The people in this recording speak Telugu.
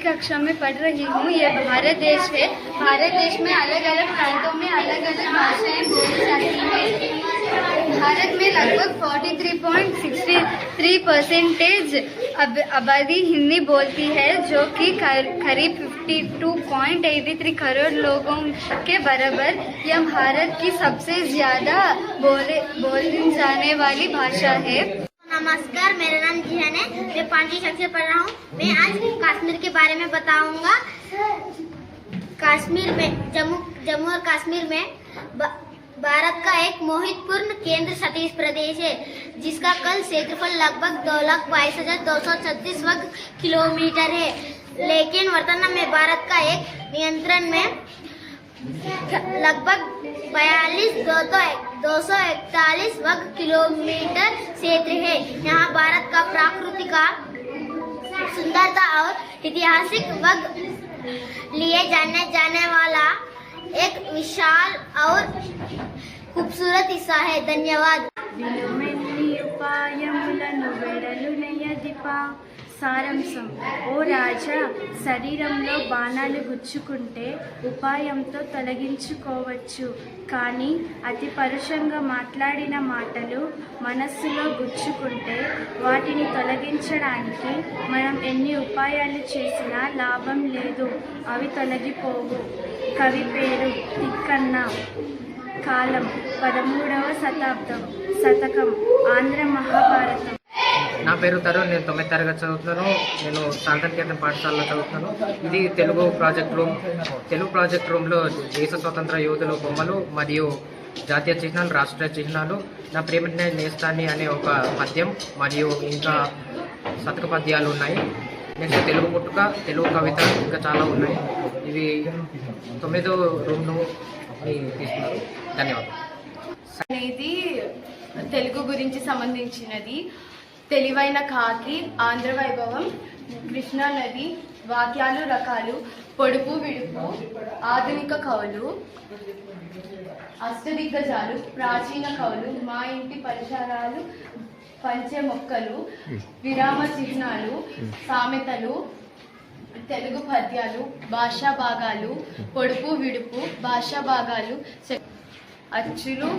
कक्षा में पढ़ रही हूँ। ये भारत देश है। भारत देश में अलग अलग प्रांतों में अलग अलग भाषाएं बोली जाती हैं। भारत में लगभग 43.63% आबादी हिंदी बोलती है, जो कि करीब 52.83 करोड़ लोगों के बराबर। यह भारत की सबसे ज्यादा बोली जाने वाली भाषा है। नमस्कार, मेरा नाम जिहान है। मैं 5वीं कक्षा से पढ़ रहा हूँ। मैं आज कश्मीर के बारे में बताऊंगा। कश्मीर में जम्मू और कश्मीर में भारत का एक महत्वपूर्ण केंद्र शासित प्रदेश है, जिसका कुल क्षेत्रफल लगभग 2,22,236 वर्ग किलोमीटर है। लेकिन वर्तमान में भारत का एक नियंत्रण में लगभग 241 वर्ग किलोमीटर क्षेत्र है। यहाँ भारत का प्राकृतिक सुंदरता और ऐतिहासिक वर्ग लिए जाने वाला एक विशाल और खूबसूरत हिस्सा है। धन्यवाद। సారాంశం. ఓ రాజా, శరీరంలో బాణాలు గుచ్చుకుంటే ఉపాయంతో తొలగించుకోవచ్చు, కానీ అతి పరుషంగా మాట్లాడిన మాటలు మనస్సులో గుచ్చుకుంటే వాటిని తొలగించడానికి మనం ఎన్ని ఉపాయాలు చేసినా లాభం లేదు, అవి తొలగిపోవు. కవి పేరు తిక్కన్న. కాలం 13వ శతాబ్దం. శతకం ఆంధ్ర మహాభారతం. నా పేరు తరుణ్. నేను 9వ తరగతి చదువుతున్నాను. నేను శాంతనికేతన్ పాఠశాలలో చదువుతున్నాను. ఇది Telugu project room. Telugu project రూమ్లో దేశ స్వతంత్ర యోధుల బొమ్మలు మరియు జాతీయ చిహ్నాలు, రాష్ట్రీయ చిహ్నాలు, నా ప్రేమ నేస్తాన్ని అనే ఒక పద్యం మరియు ఇంకా శతక పద్యాలు ఉన్నాయి. నెక్స్ట్ తెలుగు పుట్టుక, తెలుగు కవిత, ఇంకా చాలా ఉన్నాయి. ఇవి 9వ రూమ్ను తీసుకున్నారు. ధన్యవాదాలు. అనేది తెలుగు గురించి సంబంధించినది. తెలివైన కాకి, ఆంధ్ర వైభవం, కృష్ణా నది, వాక్యాలు రకాలు, పొడుపు విడుపు, ఆధునిక కవులు, అష్టదిగ్గజాలు, ప్రాచీన కవులు, మా ఇంటి పరిసరాలు, పంచె మొక్కలు, విరామ చిహ్నాలు, సామెతలు, తెలుగు పద్యాలు, భాషా భాగాలు, పొడుపు విడుపు, భాషా భాగాలు, అచ్చులు,